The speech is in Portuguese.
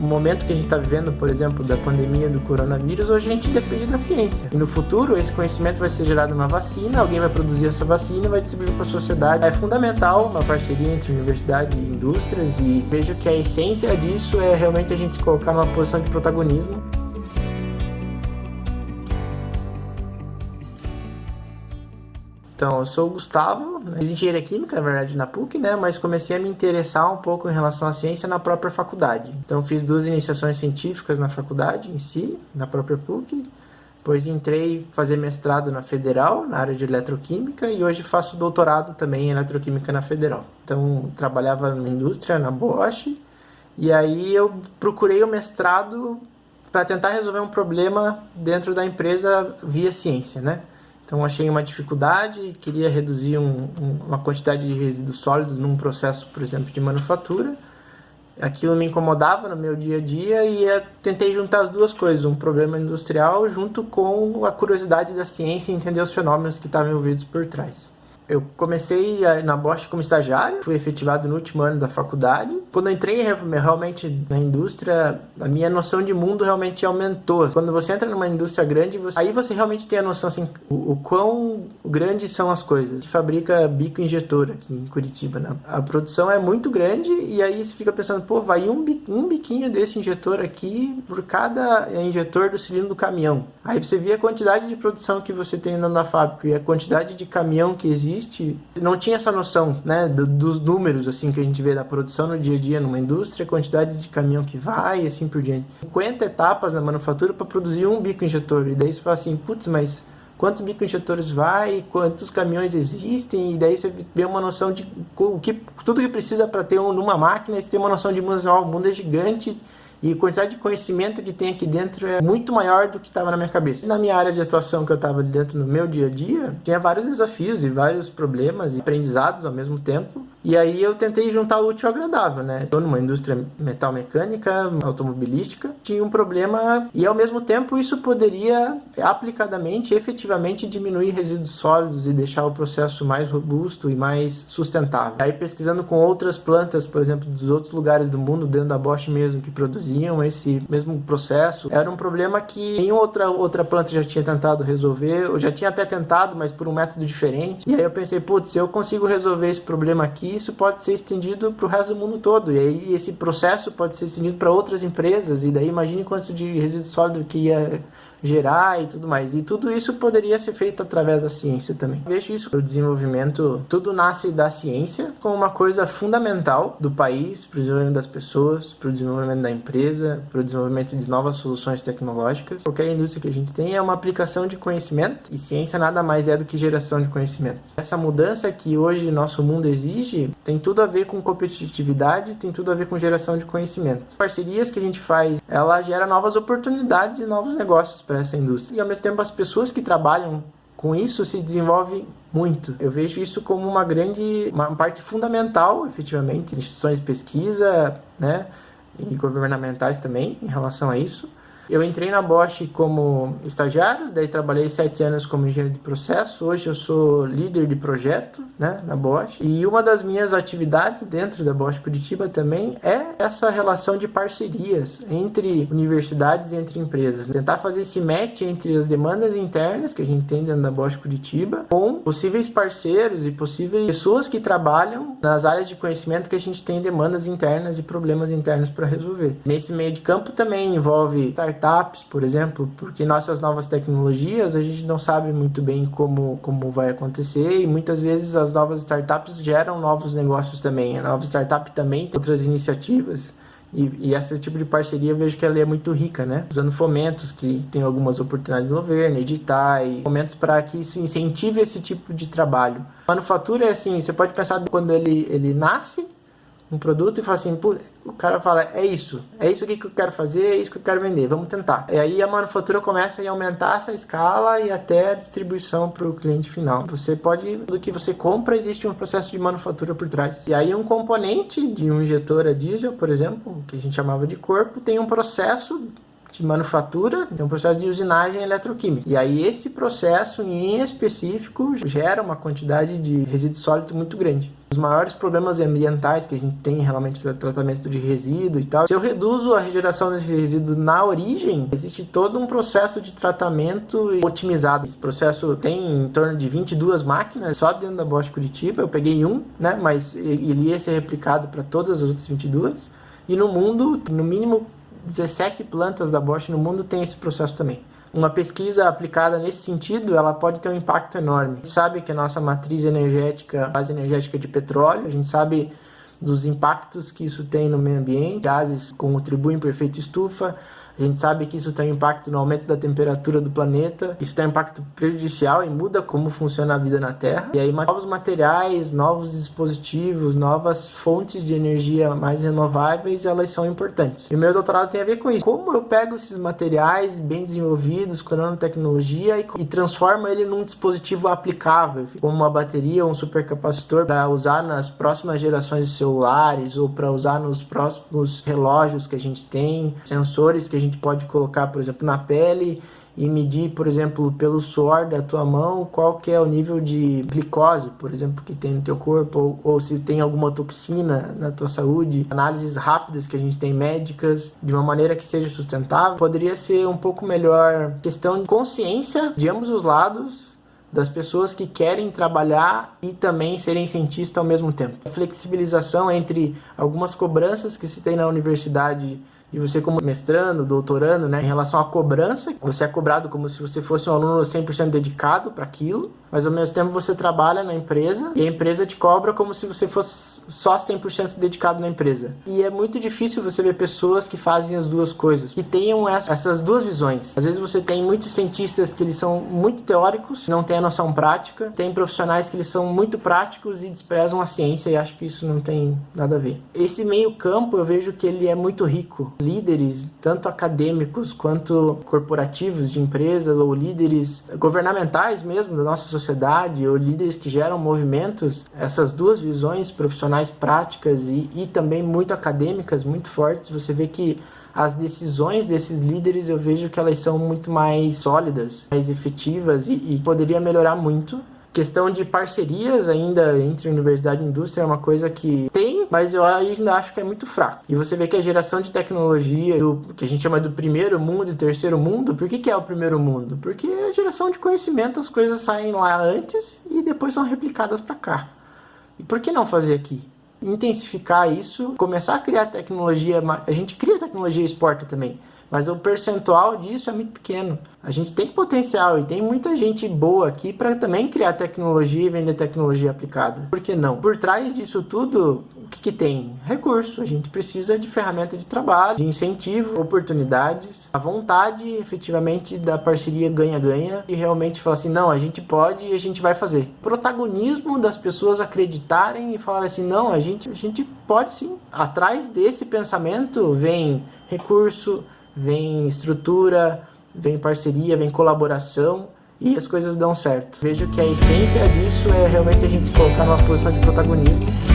O momento que a gente está vivendo, por exemplo, da pandemia do coronavírus, hoje a gente depende da ciência. E no futuro, esse conhecimento vai ser gerado numa vacina, alguém vai produzir essa vacina e vai distribuir para a sociedade. É fundamental uma parceria entre universidade e indústrias, e vejo que a essência disso é realmente a gente se colocar numa posição de protagonismo. Então, eu sou o Gustavo, fiz engenharia química, na verdade, na PUC, né? Mas comecei a me interessar um pouco em relação à ciência na própria faculdade. Então, fiz 2 iniciações científicas na faculdade em si, na própria PUC. Depois entrei fazer mestrado na Federal, na área de eletroquímica, e hoje faço doutorado também em eletroquímica na Federal. Então, trabalhava na indústria, na Bosch, e aí eu procurei o mestrado para tentar resolver um problema dentro da empresa via ciência, né? Então, achei uma dificuldade, queria reduzir uma quantidade de resíduos sólidos num processo, por exemplo, de manufatura. Aquilo me incomodava no meu dia a dia e tentei juntar as duas coisas, um problema industrial junto com a curiosidade da ciência e entender os fenômenos que estavam envolvidos por trás. Eu comecei na Bosch como estagiário, fui efetivado no último ano da faculdade. Quando eu entrei realmente na indústria, a minha noção de mundo realmente aumentou. Quando você entra numa indústria grande, aí você realmente tem a noção assim, o quão grandes são as coisas. A gente fabrica bico injetor aqui em Curitiba, né? A produção é muito grande e aí você fica pensando, pô, vai um biquinho desse injetor aqui por cada injetor do cilindro do caminhão. Aí você vê a quantidade de produção que você tem dentro da fábrica e a quantidade de caminhão que existe. Não tinha essa noção, né, dos números assim que a gente vê da produção no dia a dia numa indústria, a quantidade de caminhão que vai e assim por diante. 50 etapas na manufatura para produzir um bico injetor. E daí você fala assim, putz, mas quantos bico injetores vai, quantos caminhões existem? E daí você vê uma noção de tudo que precisa para ter numa máquina, e você tem uma noção de o mundo é gigante. E a quantidade de conhecimento que tem aqui dentro é muito maior do que estava na minha cabeça. E na minha área de atuação que eu estava dentro no meu dia a dia, tinha vários desafios e vários problemas e aprendizados ao mesmo tempo. E aí eu tentei juntar o útil ao agradável, né? Estou numa indústria metal-mecânica, automobilística, tinha um problema e ao mesmo tempo isso poderia aplicadamente, efetivamente diminuir resíduos sólidos e deixar o processo mais robusto e mais sustentável. Aí pesquisando com outras plantas, por exemplo, dos outros lugares do mundo, dentro da Bosch mesmo, que produziam esse mesmo processo, era um problema que nenhuma outra planta já tinha tentado resolver, eu já tinha até tentado, mas por um método diferente. E aí eu pensei, putz, se eu consigo resolver esse problema aqui, isso pode ser estendido para o resto do mundo todo, e aí esse processo pode ser estendido para outras empresas, e daí imagine quanto de resíduo sólido que ia gerar e tudo mais. E tudo isso poderia ser feito através da ciência também. Vejo isso, o desenvolvimento, tudo nasce da ciência como uma coisa fundamental do país, para o desenvolvimento das pessoas, para o desenvolvimento da empresa, para o desenvolvimento de novas soluções tecnológicas. Qualquer indústria que a gente tem é uma aplicação de conhecimento, e ciência nada mais é do que geração de conhecimento. Essa mudança que hoje nosso mundo exige tem tudo a ver com competitividade, tem tudo a ver com geração de conhecimento. As parcerias que a gente faz, ela gera novas oportunidades e novos negócios para essa indústria. E ao mesmo tempo as pessoas que trabalham com isso se desenvolvem muito. Eu vejo isso como uma parte fundamental, efetivamente, instituições de pesquisa, né, e governamentais também em relação a isso. Eu entrei na Bosch como estagiário, daí trabalhei 7 anos como engenheiro de processo. Hoje eu sou líder de projeto, né, na Bosch. E uma das minhas atividades dentro da Bosch Curitiba também é essa relação de parcerias entre universidades e entre empresas. Tentar fazer esse match entre as demandas internas que a gente tem dentro da Bosch Curitiba com possíveis parceiros e possíveis pessoas que trabalham nas áreas de conhecimento que a gente tem demandas internas e problemas internos para resolver. Nesse meio de campo também envolve startups, por exemplo, porque nossas novas tecnologias a gente não sabe muito bem como vai acontecer, e muitas vezes as novas startups geram novos negócios também. A nova startup também tem outras iniciativas, e esse tipo de parceria eu vejo que ela é muito rica, né? Usando fomentos que tem algumas oportunidades do governo, editais, fomentos para que isso incentive esse tipo de trabalho. Manufatura é assim, você pode pensar quando ele nasce um produto e fala assim, o cara fala, é isso aqui que eu quero fazer, é isso que eu quero vender, vamos tentar. E aí a manufatura começa a aumentar essa escala e até a distribuição para o cliente final. Do que você compra, existe um processo de manufatura por trás. E aí um componente de um injetor a diesel, por exemplo, que a gente chamava de corpo, tem um processo de manufatura, tem um processo de usinagem eletroquímica. E aí esse processo em específico gera uma quantidade de resíduo sólido muito grande. Os maiores problemas ambientais que a gente tem realmente no tratamento de resíduo e tal, se eu reduzo a regeneração desse resíduo na origem, existe todo um processo de tratamento otimizado. Esse processo tem em torno de 22 máquinas só dentro da Bosch Curitiba. Eu peguei um, né, mas ele ia ser replicado para todas as outras 22. E no mundo, no mínimo 17 plantas da Bosch no mundo tem esse processo também. Uma pesquisa aplicada nesse sentido, ela pode ter um impacto enorme. A gente sabe que a nossa matriz energética, base energética de petróleo, a gente sabe dos impactos que isso tem no meio ambiente, gases contribuem para o efeito estufa, a gente sabe que isso tem impacto no aumento da temperatura do planeta, isso tem impacto prejudicial e muda como funciona a vida na Terra. E aí novos materiais, novos dispositivos, novas fontes de energia mais renováveis, elas são importantes. E o meu doutorado tem a ver com isso. Como eu pego esses materiais bem desenvolvidos, com nanotecnologia e transformo ele num dispositivo aplicável, como uma bateria ou um supercapacitor para usar nas próximas gerações de celulares ou para usar nos próximos relógios que a gente tem, sensores que a gente pode colocar, por exemplo, na pele e medir, por exemplo, pelo suor da tua mão, qual que é o nível de glicose, por exemplo, que tem no teu corpo, ou se tem alguma toxina na tua saúde. Análises rápidas que a gente tem médicas, de uma maneira que seja sustentável. Poderia ser um pouco melhor questão de consciência de ambos os lados, das pessoas que querem trabalhar e também serem cientistas ao mesmo tempo. A flexibilização entre algumas cobranças que se tem na universidade e você como mestrando, doutorando, né, em relação à cobrança, você é cobrado como se você fosse um aluno 100% dedicado para aquilo, mas ao mesmo tempo você trabalha na empresa e a empresa te cobra como se você fosse só 100% dedicado na empresa. E é muito difícil você ver pessoas que fazem as duas coisas, que tenham essas duas visões. Às vezes você tem muitos cientistas que eles são muito teóricos, não têm a noção prática, tem profissionais que eles são muito práticos e desprezam a ciência, e acho que isso não tem nada a ver. Esse meio campo eu vejo que ele é muito rico. Líderes, tanto acadêmicos quanto corporativos de empresas, ou líderes governamentais mesmo da nossa sociedade, ou líderes que geram movimentos, essas duas visões profissionais práticas e também muito acadêmicas, muito fortes, você vê que as decisões desses líderes eu vejo que elas são muito mais sólidas, mais efetivas e poderia melhorar muito. Questão de parcerias ainda entre universidade e indústria é uma coisa que tem, mas eu ainda acho que é muito fraco. E você vê que a geração de tecnologia, que a gente chama do primeiro mundo e terceiro mundo, por que é o primeiro mundo? Porque a geração de conhecimento, as coisas saem lá antes e depois são replicadas para cá. E por que não fazer aqui? Intensificar isso, começar a criar tecnologia, a gente cria tecnologia e exporta também, mas o percentual disso é muito pequeno. A gente tem potencial e tem muita gente boa aqui para também criar tecnologia e vender tecnologia aplicada. Por que não? Por trás disso tudo, o que tem? Recurso. A gente precisa de ferramenta de trabalho, de incentivo, oportunidades, a vontade efetivamente da parceria ganha-ganha e realmente falar assim, não, a gente pode e a gente vai fazer. Protagonismo das pessoas acreditarem e falar assim, não, a gente pode sim. Atrás desse pensamento vem recurso, vem estrutura, vem parceria, vem colaboração e as coisas dão certo. Vejo que a essência disso é realmente a gente se colocar numa posição de protagonismo